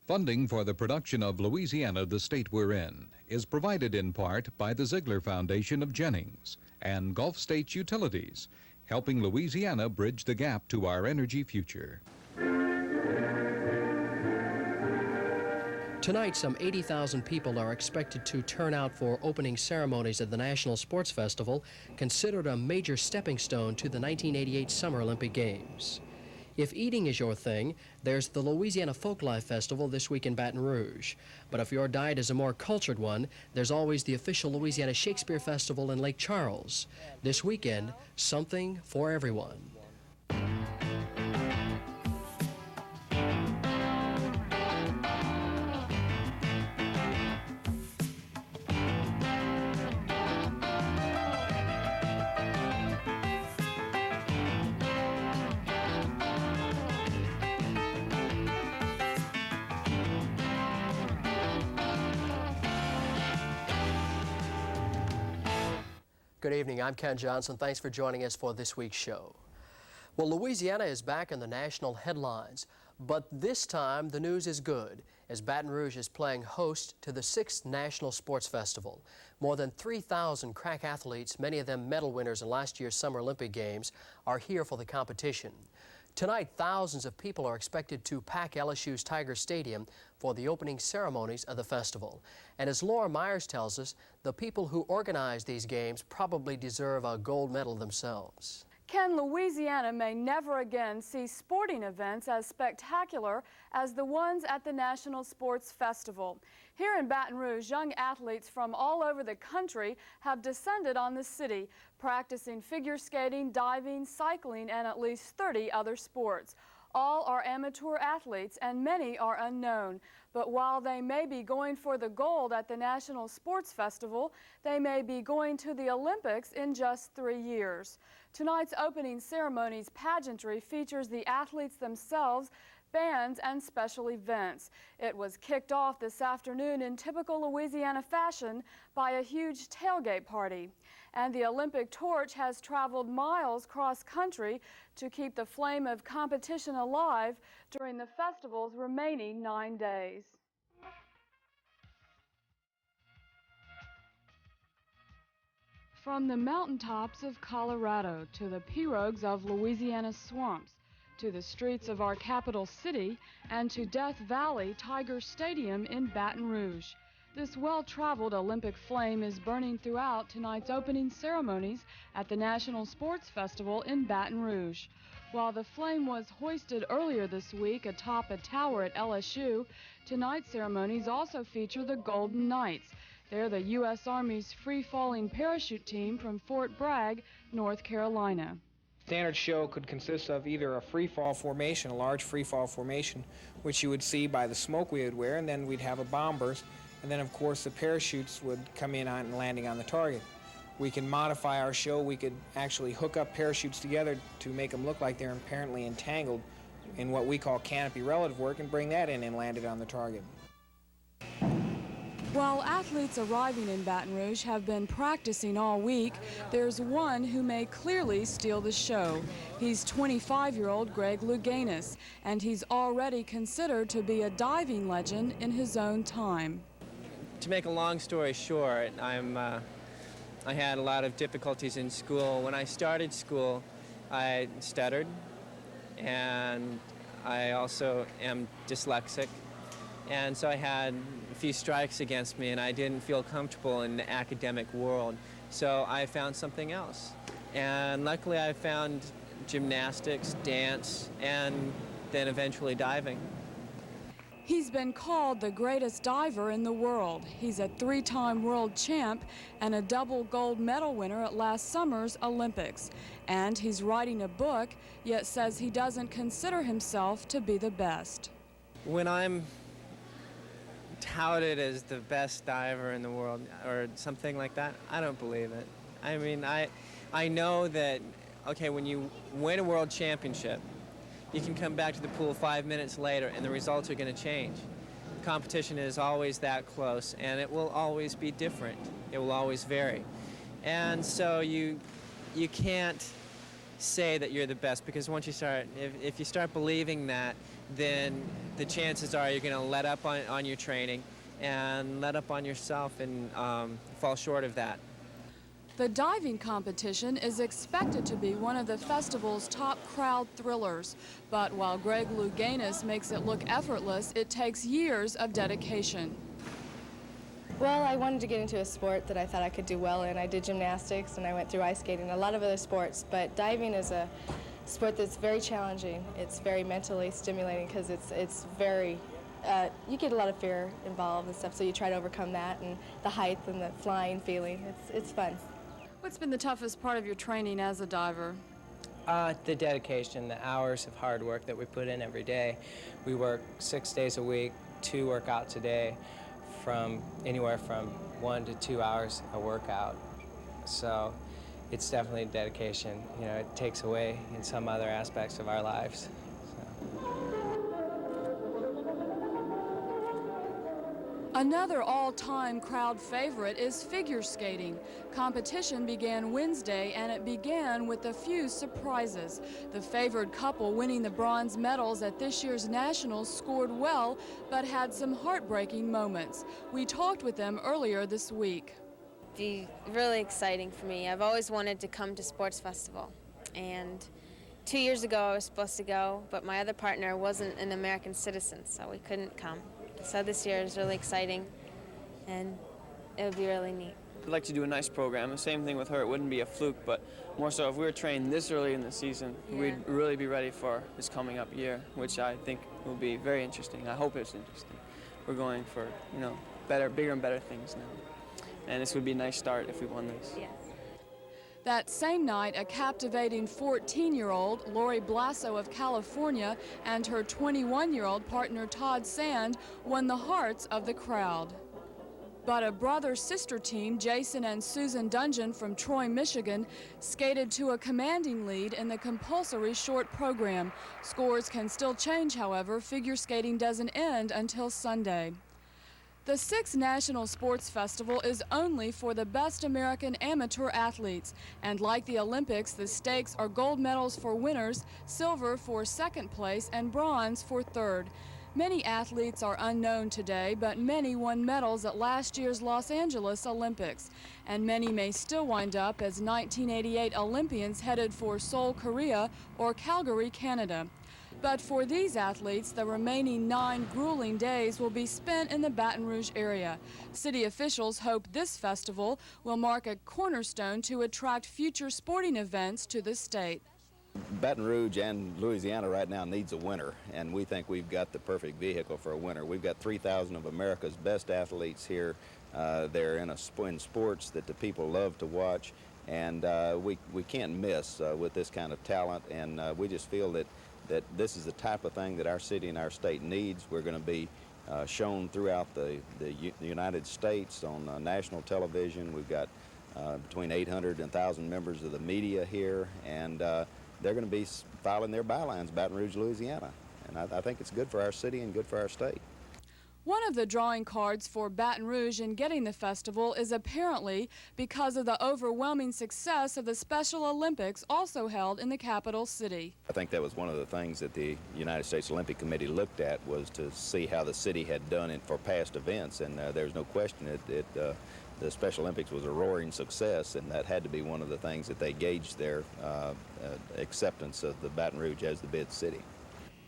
Funding for the production of Louisiana, the state we're in, is provided in part by the Zigler Foundation of Jennings and Gulf States Utilities, helping Louisiana bridge the gap to our energy future. Tonight, some 80,000 people are expected to turn out for opening ceremonies at the National Sports Festival, considered a major stepping stone to the 1988 Summer Olympic Games. If eating is your thing, there's the Louisiana Folklife Festival this week in Baton Rouge. But if your diet is a more cultured one, there's always the official Louisiana Shakespeare Festival in Lake Charles. This weekend, something for everyone. Good evening, I'm Ken Johnson. Thanks for joining us for this week's show. Well, Louisiana is back in the national headlines, but this time the news is good, as Baton Rouge is playing host to the 6th National Sports Festival. More than 3,000 crack athletes, many of them medal winners in last year's Summer Olympic Games, are here for the competition. Tonight, thousands of people are expected to pack LSU's Tiger Stadium for the opening ceremonies of the festival. And as Laura Myers tells us, the people who organize these games probably deserve a gold medal themselves. Ken, Louisiana may never again see sporting events as spectacular as the ones at the National Sports Festival. Here in Baton Rouge, young athletes from all over the country have descended on the city, practicing figure skating, diving, cycling, and at least 30 other sports. All are amateur athletes and many are unknown. But while they may be going for the gold at the National Sports Festival, they may be going to the Olympics in just 3 years. Tonight's opening ceremony's pageantry features the athletes themselves, bands, and special events. It was kicked off this afternoon in typical Louisiana fashion by a huge tailgate party. And the Olympic torch has traveled miles cross-country to keep the flame of competition alive during the festival's remaining 9 days. From the mountaintops of Colorado to the pirogues of Louisiana's swamps, to the streets of our capital city, and to Death Valley Tiger Stadium in Baton Rouge, this well-traveled Olympic flame is burning throughout tonight's opening ceremonies at the National Sports Festival in Baton Rouge. While the flame was hoisted earlier this week atop a tower at LSU, tonight's ceremonies also feature the Golden Knights. They're the U.S. Army's free-falling parachute team from Fort Bragg, North Carolina. Standard show could consist of either a free-fall formation, a large free-fall formation, which you would see by the smoke we would wear, and then we'd have a bomb burst, and then of course the parachutes would come in on and landing on the target. We can modify our show. We could actually hook up parachutes together to make them look like they're apparently entangled in what we call canopy relative work and bring that in and land it on the target. While athletes arriving in Baton Rouge have been practicing all week, there's one who may clearly steal the show. He's 25-year-old Greg Louganis, and he's already considered to be a diving legend in his own time. To make a long story short, I had a lot of difficulties in school. When I started school, I stuttered, and I also am dyslexic. And so I had a few strikes against me, and I didn't feel comfortable in the academic world. So I found something else. And luckily I found gymnastics, dance, and then eventually diving. He's been called the greatest diver in the world. He's a 3-time world champ and a double gold medal winner at last summer's Olympics. And he's writing a book, yet says he doesn't consider himself to be the best. When I'm touted as the best diver in the world or something like that, I don't believe it. I mean, I know that, okay, when you win a world championship, you can come back to the pool 5 minutes later and the results are going to change. Competition is always that close, and it will always be different. It will always vary. And so you can't say that you're the best, because once you start, if you start believing that, then the chances are you're going to let up on your training and let up on yourself and fall short of that. The diving competition is expected to be one of the festival's top crowd thrillers. But while Greg Louganis makes it look effortless, it takes years of dedication. Well, I wanted to get into a sport that I thought I could do well in. I did gymnastics and I went through ice skating and a lot of other sports, but diving is a sport that's very challenging. It's very mentally stimulating because it's very, you get a lot of fear involved and stuff, so you try to overcome that, and the height and the flying feeling. It's fun. What's been the toughest part of your training as a diver? The dedication, the hours of hard work that we put in every day. We work 6 days a week, 2 workouts a day, from anywhere from 1 to 2 hours a workout. So it's definitely dedication. You know, it takes away in some other aspects of our lives. Another all-time crowd favorite is figure skating. Competition began Wednesday, and it began with a few surprises. The favored couple winning the bronze medals at this year's Nationals scored well, but had some heartbreaking moments. We talked with them earlier this week. Be really exciting for me. I've always wanted to come to Sports Festival, and 2 years ago I was supposed to go, but my other partner wasn't an American citizen, so we couldn't come. So this year is really exciting, and it would be really neat. I'd like to do a nice program. The same thing with her. It wouldn't be a fluke, but more so if we were trained this early in the season, we'd really be ready for this coming up year, which I think will be very interesting. I hope it's interesting. We're going for, you know, better, bigger and better things now. And this would be a nice start if we won this. Yes. That same night, a captivating 14-year-old, Lori Blasso of California, and her 21-year-old partner, Todd Sand, won the hearts of the crowd. But a brother-sister team, Jason and Susan Dungeon from Troy, Michigan, skated to a commanding lead in the compulsory short program. Scores can still change, however. Figure skating doesn't end until Sunday. The 6th National Sports Festival is only for the best American amateur athletes, and like the Olympics, the stakes are gold medals for winners, silver for second place, and bronze for third. Many athletes are unknown today, but many won medals at last year's Los Angeles Olympics, and many may still wind up as 1988 Olympians headed for Seoul, Korea, or Calgary, Canada. But for these athletes, the remaining 9 grueling days will be spent in the Baton Rouge area. City officials hope this festival will mark a cornerstone to attract future sporting events to the state. Baton Rouge and Louisiana right now needs a winner, and we think we've got the perfect vehicle for a winner. We've got 3,000 of America's best athletes here. They're in sports that the people love to watch, and we can't miss with this kind of talent, and we just feel that this is the type of thing that our city and our state needs. We're going to be shown throughout the United States on national television. We've got between 800 and 1,000 members of the media here, and they're going to be filing their bylines, Baton Rouge, Louisiana. And I think it's good for our city and good for our state. One of the drawing cards for Baton Rouge in getting the festival is apparently because of the overwhelming success of the Special Olympics also held in the capital city. I think that was one of the things that the United States Olympic Committee looked at, was to see how the city had done it for past events, and there's no question that the Special Olympics was a roaring success, and that had to be one of the things that they gauged their acceptance of the Baton Rouge as the bid city.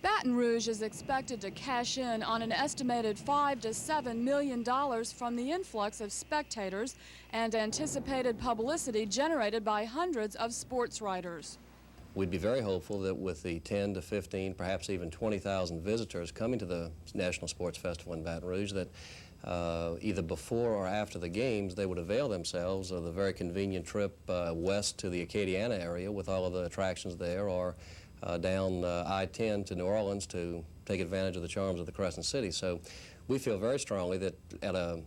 Baton Rouge is expected to cash in on an estimated $5 to $7 million from the influx of spectators and anticipated publicity generated by hundreds of sports writers. We'd be very hopeful that with the 10 to 15, perhaps even 20,000 visitors coming to the National Sports Festival in Baton Rouge, that either before or after the games, they would avail themselves of the very convenient trip west to the Acadiana area with all of the attractions there, or down I-10 to New Orleans to take advantage of the charms of the Crescent City. So we feel very strongly that at a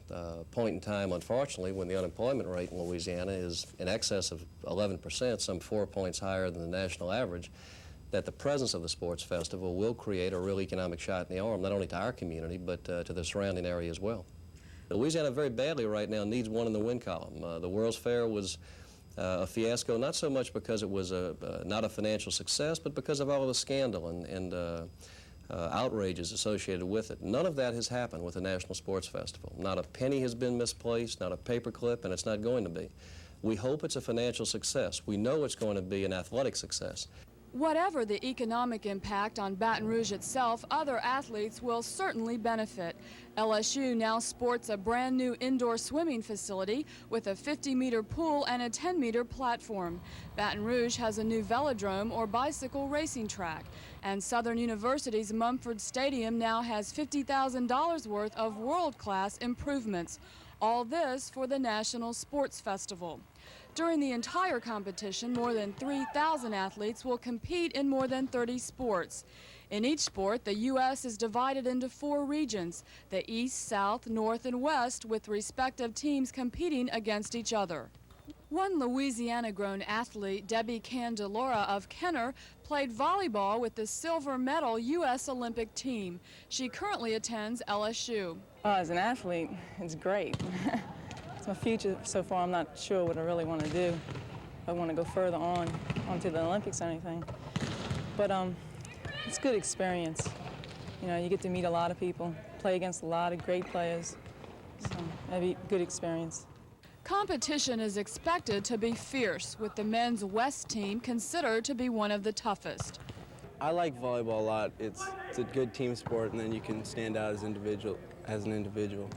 point in time, unfortunately, when the unemployment rate in Louisiana is in excess of 11%, some 4 points higher than the national average, that the presence of the sports festival will create a real economic shot in the arm, not only to our community, but to the surrounding area as well. Louisiana very badly right now needs one in the win column. The World's Fair was a fiasco, not so much because it was not a financial success, but because of all of the scandal and outrages associated with it. None of that has happened with the National Sports Festival. Not a penny has been misplaced, not a paperclip, and it's not going to be. We hope it's a financial success. We know it's going to be an athletic success. Whatever the economic impact on Baton Rouge itself, other athletes will certainly benefit. LSU now sports a brand new indoor swimming facility with a 50-meter pool and a 10-meter platform. Baton Rouge has a new velodrome or bicycle racing track. And Southern University's Mumford Stadium now has $50,000 worth of world-class improvements. All this for the National Sports Festival. During the entire competition, more than 3,000 athletes will compete in more than 30 sports. In each sport, the U.S. is divided into 4 regions, the East, South, North, and West, with respective teams competing against each other. One Louisiana-grown athlete, Debbie Candilora of Kenner, played volleyball with the silver medal U.S. Olympic team. She currently attends LSU. As an athlete, it's great. It's my future. So far, I'm not sure what I really want to do. If I want to go further onto the Olympics or anything. But it's a good experience. You know, you get to meet a lot of people, play against a lot of great players. So that'd be a good experience. Competition is expected to be fierce, with the men's West team considered to be one of the toughest. I like volleyball a lot. It's a good team sport, and then you can stand out as an individual.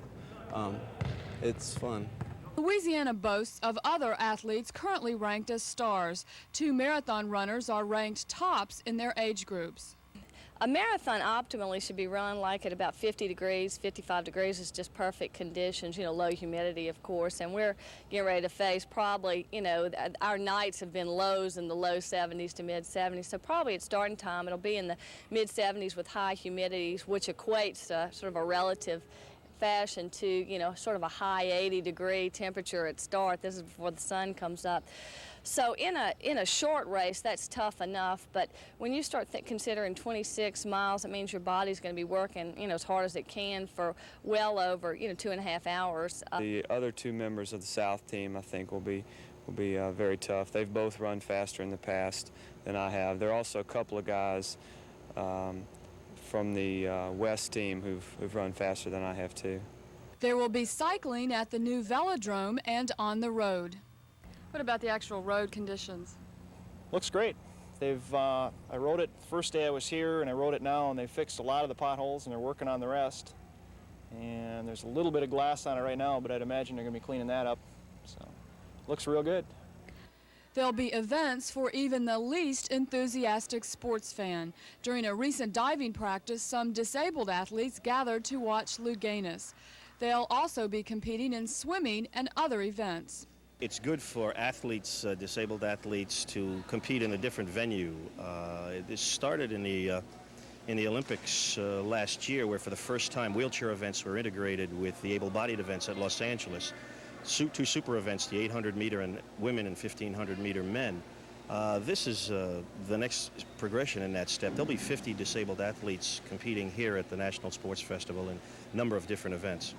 It's fun. Louisiana boasts of other athletes currently ranked as stars. 2 marathon runners are ranked tops in their age groups. A marathon optimally should be run like at about 50 degrees, 55 degrees is just perfect conditions, you know, low humidity, of course, and we're getting ready to face probably, you know, our nights have been lows in the low 70s to mid 70s, so probably at starting time it'll be in the mid 70s with high humidities, which equates to sort of a relative fashion to, you know, sort of a high 80-degree temperature at start. This is before the sun comes up. So in a short race, that's tough enough, but when you start considering 26 miles, it means your body's going to be working, you know, as hard as it can for well over, you know, 2.5 hours. The other 2 members of the South team, I think, will be very tough. They've both run faster in the past than I have. There are also a couple of guys from the West team who've run faster than I have too. There will be cycling at the new velodrome and on the road. What about the actual road conditions? Looks great. I rode it the first day I was here, and I rode it now, and they fixed a lot of the potholes, and they're working on the rest. And there's a little bit of glass on it right now, but I'd imagine they're going to be cleaning that up. So, looks real good. There'll be events for even the least enthusiastic sports fan. During a recent diving practice, some disabled athletes gathered to watch Louganis. They'll also be competing in swimming and other events. It's good for athletes, disabled athletes, to compete in a different venue. This started in the Olympics last year, where for the first time wheelchair events were integrated with the able-bodied events at Los Angeles. 2 super events, the 800-meter and women and 1,500-meter men. This is the next progression in that step. There'll be 50 disabled athletes competing here at the National Sports Festival in a number of different events.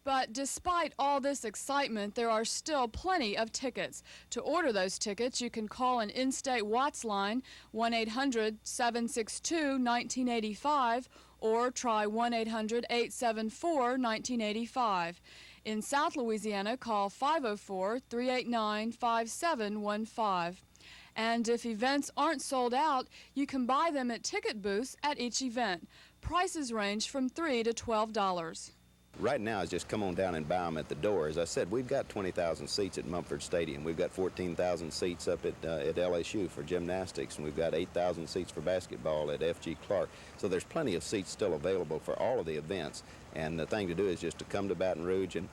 But despite all this excitement, there are still plenty of tickets. To order those tickets, you can call an in-state Watts line, 1-800-762-1985, or try 1-800-874-1985. In South Louisiana, call 504-389-5715. And if events aren't sold out, you can buy them at ticket booths at each event. Prices range from $3 to $12. Right now is just come on down and buy them at the door. As I said, we've got 20,000 seats at Mumford Stadium. We've got 14,000 seats up at LSU for gymnastics, and we've got 8,000 seats for basketball at F.G. Clark. So there's plenty of seats still available for all of the events. And the thing to do is just to come to Baton Rouge, and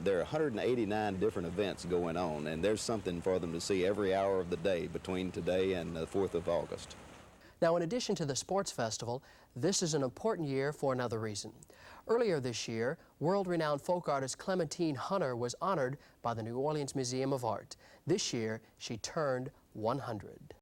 there are 189 different events going on, and there's something for them to see every hour of the day between today and the 4th of August. Now, in addition to the sports festival, this is an important year for another reason. Earlier this year, world-renowned folk artist Clementine Hunter was honored by the New Orleans Museum of Art. This year, she turned 100.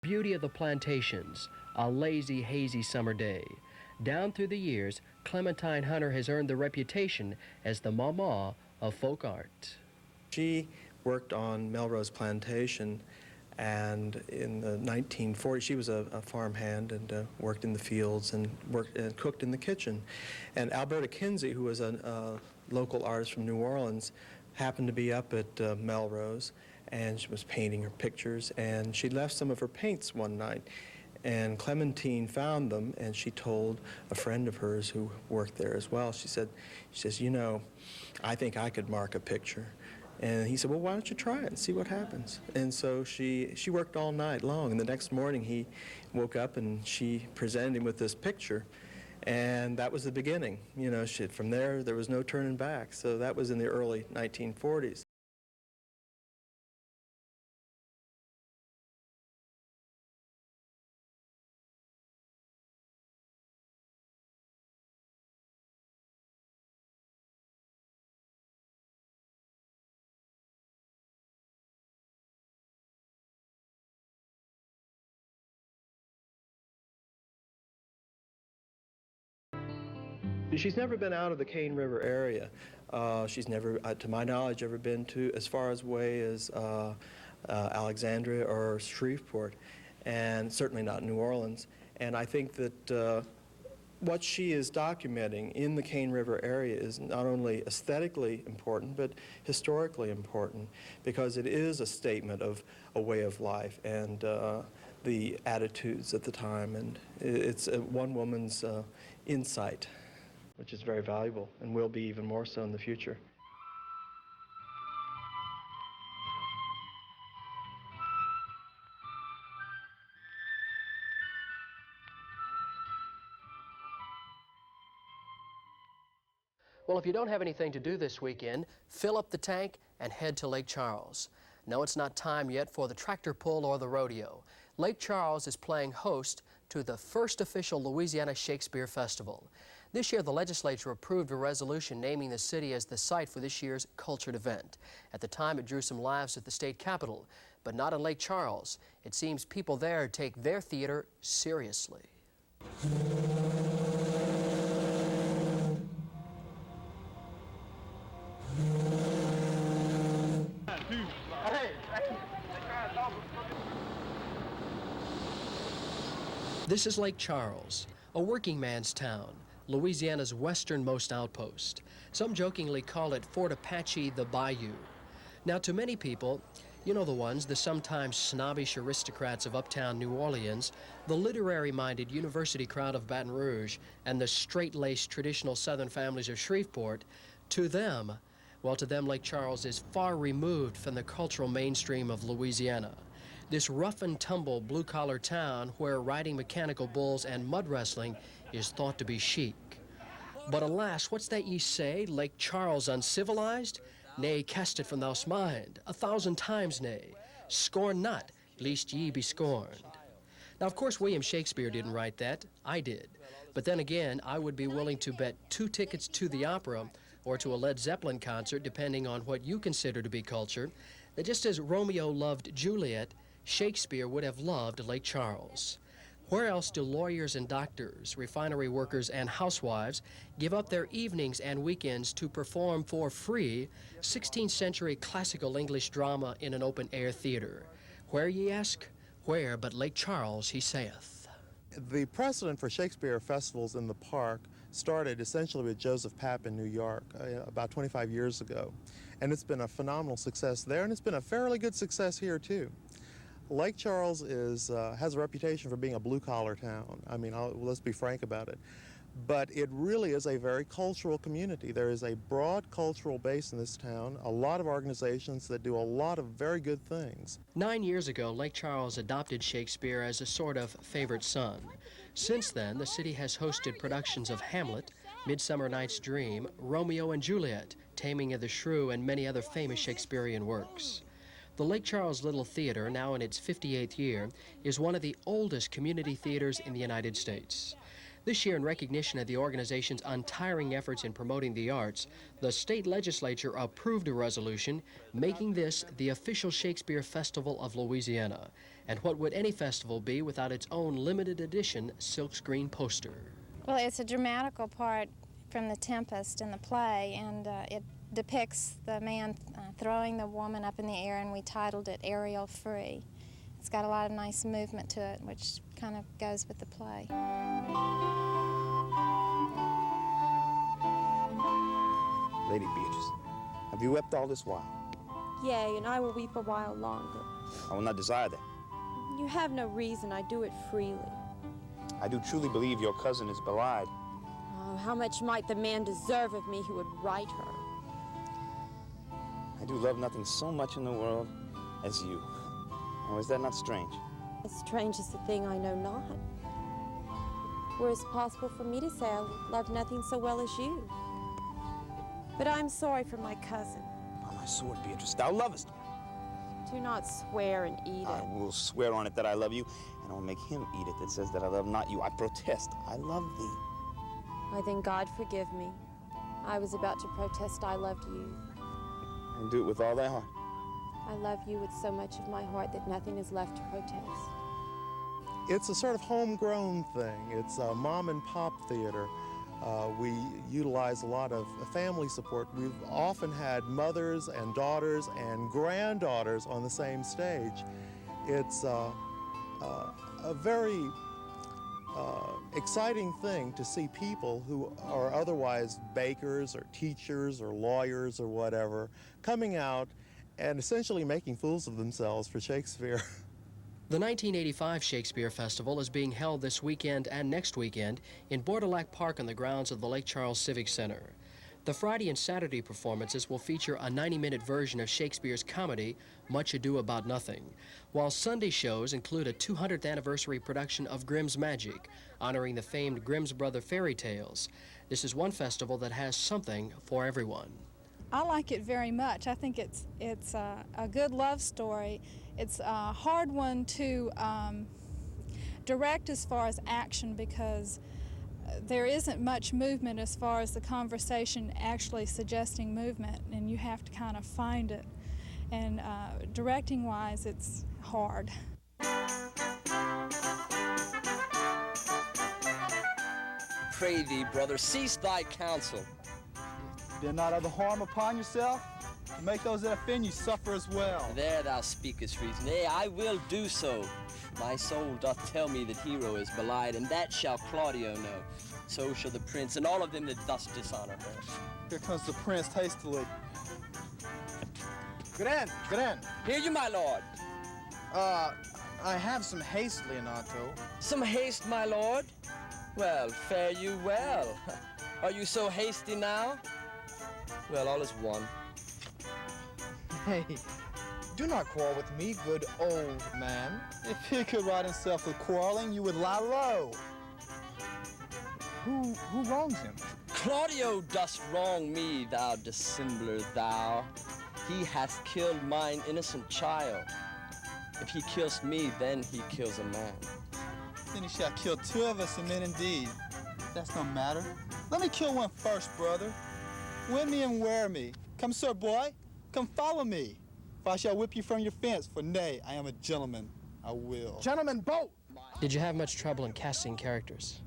Beauty of the plantations, a lazy, hazy summer day. Down through the years, Clementine Hunter has earned the reputation as the mama of folk art. She worked on Melrose Plantation, and in the 1940s, she was a farmhand and worked in the fields and worked and cooked in the kitchen. And Alberta Kinsey, who was a local artist from New Orleans, happened to be up at Melrose, and she was painting her pictures, and she left some of her paints one night. And Clementine found them, and she told a friend of hers who worked there as well. She says, you know, I think I could mark a picture. And he said, well, why don't you try it and see what happens? And so she worked all night long, and the next morning he woke up and she presented him with this picture, and that was the beginning. You know, from there was no turning back. So that was in the early 1940s. She's never been out of the Cane River area. She's never, to my knowledge, ever been to as far away as Alexandria or Shreveport, and certainly not New Orleans. And I think that what she is documenting in the Cane River area is not only aesthetically important, but historically important, because it is a statement of a way of life and the attitudes at the time. And it's one woman's insight, which is very valuable and will be even more so in the future. Well, if you don't have anything to do this weekend, fill up the tank and head to Lake Charles. No, it's not time yet for the tractor pull or the rodeo. Lake Charles is playing host to the first official Louisiana Shakespeare Festival. This year, the legislature approved a resolution naming the city as the site for this year's cultured event. At the time, it drew some laughs at the state capitol, but not in Lake Charles. It seems people there take their theater seriously. This is Lake Charles, a working man's town, Louisiana's westernmost outpost. Some jokingly call it Fort Apache the Bayou. Now, to many people, you know the ones, the sometimes snobbish aristocrats of uptown New Orleans, the literary-minded university crowd of Baton Rouge, and the straight-laced traditional Southern families of Shreveport, to them, well, to them Lake Charles is far removed from the cultural mainstream of Louisiana. This rough-and-tumble blue-collar town where riding mechanical bulls and mud wrestling is thought to be chic. But alas, what's that ye say, Lake Charles uncivilized? Nay, cast it from thou's mind, 1,000 times nay. Scorn not, lest ye be scorned. Now, of course, William Shakespeare didn't write that. I did. But then again, I would be willing to bet 2 tickets to the opera or to a Led Zeppelin concert, depending on what you consider to be culture, that just as Romeo loved Juliet, Shakespeare would have loved Lake Charles. Where else do lawyers and doctors, refinery workers and housewives give up their evenings and weekends to perform for free 16th century classical English drama in an open-air theater? Where, ye ask? Where but Lake Charles, he saith. The precedent for Shakespeare festivals in the park started essentially with Joseph Papp in New York about 25 years ago. And it's been a phenomenal success there, and it's been a fairly good success here, too. Lake Charles has a reputation for being a blue-collar town. I mean, let's be frank about it. But it really is a very cultural community. There is a broad cultural base in this town, a lot of organizations that do a lot of very good things. 9 years ago, Lake Charles adopted Shakespeare as a sort of favorite son. Since then, the city has hosted productions of Hamlet, Midsummer Night's Dream, Romeo and Juliet, Taming of the Shrew, and many other famous Shakespearean works. The Lake Charles Little Theater, now in its 58th year, is one of the oldest community theaters in the United States. This year, in recognition of the organization's untiring efforts in promoting the arts, the state legislature approved a resolution making this the official Shakespeare Festival of Louisiana. And what would any festival be without its own limited edition silkscreen poster? Well, it's a dramatical part from The Tempest in the play, and it depicts the man throwing the woman up in the air, and we titled it Aerial Free. It's got a lot of nice movement to it, which kind of goes with the play. Lady Beatrice, have you wept all this while? Yea, and I will weep a while longer. I will not desire that. You have no reason, I do it freely. I do truly believe your cousin is belied. Oh, how much might the man deserve of me who would right her? I do love nothing so much in the world as you. Oh, is that not strange? As strange as the thing I know not. Were it possible for me to say I love nothing so well as you. But I'm sorry for my cousin. On my sword, Beatrice, thou lovest me. Do not swear and eat I it. will swear on it that I love you, and I will make him eat it that says that I love not you. I protest, I love thee. Why then, God forgive me. I was about to protest I loved you. And do it with all thy heart. I love you with so much of my heart that nothing is left to protest. It's a sort of homegrown thing. It's a mom and pop theater. We utilize a lot of family support. We've often had mothers and daughters and granddaughters on the same stage. It's a very exciting thing to see people who are otherwise bakers or teachers or lawyers or whatever coming out and essentially making fools of themselves for Shakespeare. The 1985 Shakespeare Festival is being held this weekend and next weekend in Borderlac Park on the grounds of the Lake Charles Civic Center. The Friday and Saturday performances will feature a 90-minute version of Shakespeare's comedy, Much Ado About Nothing, while Sunday shows include a 200th anniversary production of Grimm's Magic, honoring the famed Grimm's Brother fairy tales. This is one festival that has something for everyone. I like it very much. I think it's a good love story. It's a hard one to direct as far as action because there isn't much movement as far as the conversation actually suggesting movement, and you have to kind of find it. And directing-wise, it's hard. Pray thee, brother, cease thy counsel. Bear not other harm upon yourself, and make those that offend you suffer as well. There thou speakest reason. Nay, I will do so. My soul doth tell me that Hero is belied, and that shall Claudio know. So shall the prince, and all of them that thus dishonor her. Here comes the prince hastily. Good in, good in. Hear you, my lord. I have some haste, Leonato. Some haste, my lord? Well, fare you well. Are you so hasty now? Well, all is one. Hey, do not quarrel with me, good old man. If he could right himself with quarreling, you would lie low. Who wrongs him? Claudio dost wrong me, thou dissembler, thou. He hath killed mine innocent child. If he kills me, then he kills a man. Then he shall kill two of us, and men indeed. That's no matter. Let me kill one first, brother. Win me and wear me. Come, sir boy, come follow me. For I shall whip you from your fence, for nay, I am a gentleman. I will. Gentlemen, both! Did you have much trouble in casting characters?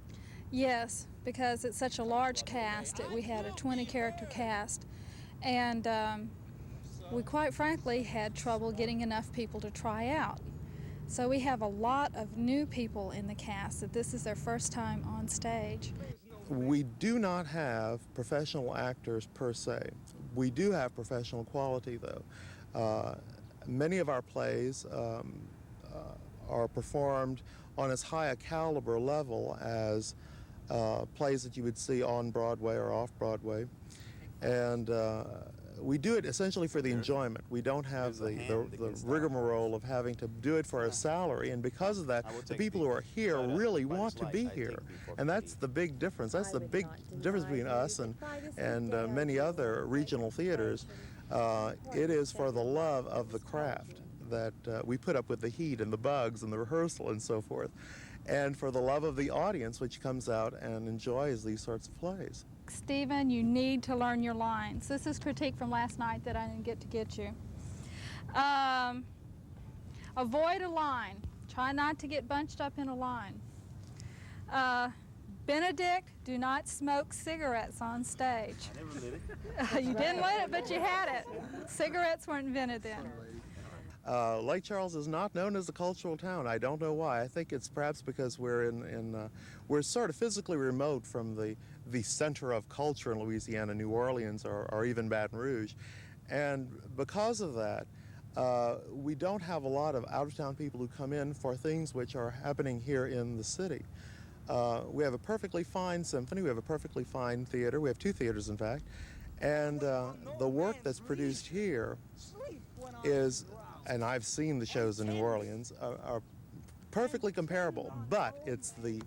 Yes, because it's such a large cast. We had a 20-character cast, and we quite frankly had trouble getting enough people to try out. So we have a lot of new people in the cast that this is their first time on stage. We do not have professional actors per se. We do have professional quality, though. Many of our plays are performed on as high a caliber level as plays that you would see on Broadway or off Broadway. And we do it essentially for the enjoyment. We don't have the rigmarole of having to do it for a salary, and because of that, the people who are here really want to be here. And that's the big difference. That's the big difference between us and many other regional theaters. It is for the love of the craft that we put up with the heat and the bugs and the rehearsal and so forth. and for the love of the audience, which comes out and enjoys these sorts of plays. Stephen, you need to learn your lines. This is critique from last night that I didn't get to get you. Avoid a line. Try not to get bunched up in a line. Benedict, do not smoke cigarettes on stage. I never did it. You didn't let it, but you had it. Cigarettes weren't invented then. Lake Charles is not known as a cultural town. I don't know why. I think it's perhaps because we're we're sort of physically remote from the center of culture in Louisiana, New Orleans, or even Baton Rouge. And because of that, we don't have a lot of out-of-town people who come in for things which are happening here in the city. We have a perfectly fine symphony, we have a perfectly fine theater, we have 2 theaters in fact, and the work that's produced here is, and I've seen the shows in New Orleans, are perfectly comparable, but it's the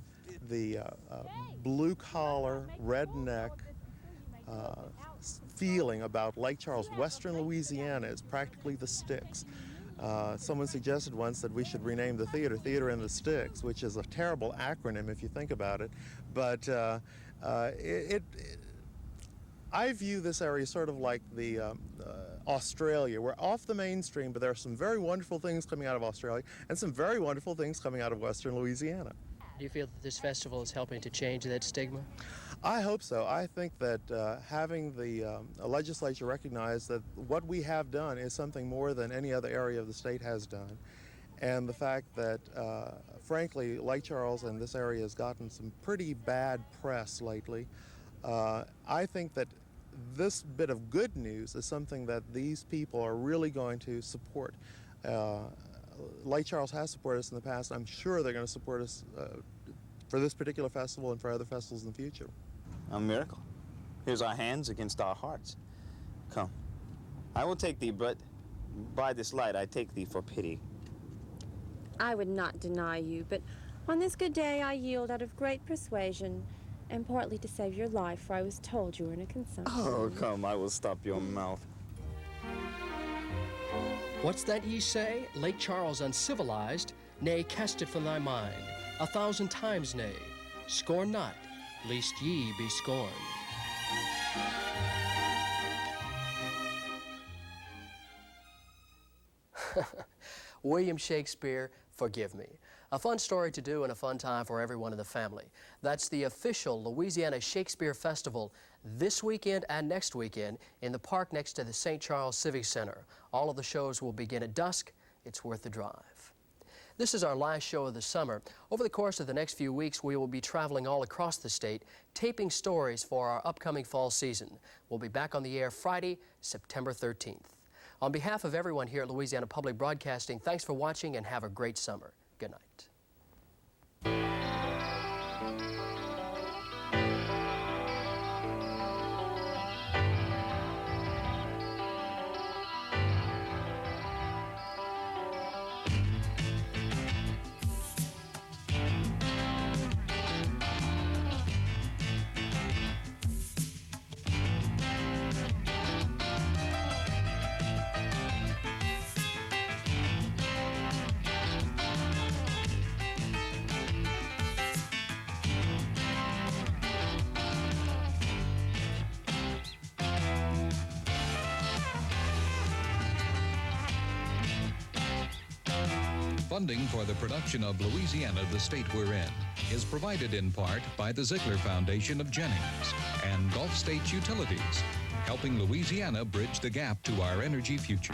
blue-collar, redneck feeling about Lake Charles. Western Louisiana is practically the sticks. Someone suggested once that we should rename the theater in the Sticks, which is a terrible acronym if you think about it, but I view this area sort of like the Australia. We're off the mainstream, but there are some very wonderful things coming out of Australia and some very wonderful things coming out of Western Louisiana. Do you feel that this festival is helping to change that stigma? I hope so. I think that having the legislature recognize that what we have done is something more than any other area of the state has done, and the fact that, frankly, Lake Charles and this area has gotten some pretty bad press lately, I think that this bit of good news is something that these people are really going to support. Lake Charles has supported us in the past. I'm sure they're going to support us for this particular festival and for other festivals in the future. A miracle. Here's our hands against our hearts. Come. I will take thee, but by this light I take thee for pity. I would not deny you, but on this good day I yield out of great persuasion, and partly to save your life, for I was told you were in a consumption. Oh, come, I will stop your mouth. What's that ye say? Lake Charles uncivilized? Nay, cast it from thy mind. 1,000 times nay. Scorn not, lest ye be scorned. William Shakespeare, forgive me. A fun story to do and a fun time for everyone in the family. That's the official Louisiana Shakespeare Festival this weekend and next weekend in the park next to the St. Charles Civic Center. All of the shows will begin at dusk. It's worth the drive. This is our last show of the summer. Over the course of the next few weeks, we will be traveling all across the state, taping stories for our upcoming fall season. We'll be back on the air Friday, September 13th. On behalf of everyone here at Louisiana Public Broadcasting, thanks for watching and have a great summer. Good night. Funding for the production of Louisiana, the state we're in, is provided in part by the Zigler Foundation of Jennings and Gulf States Utilities, helping Louisiana bridge the gap to our energy future.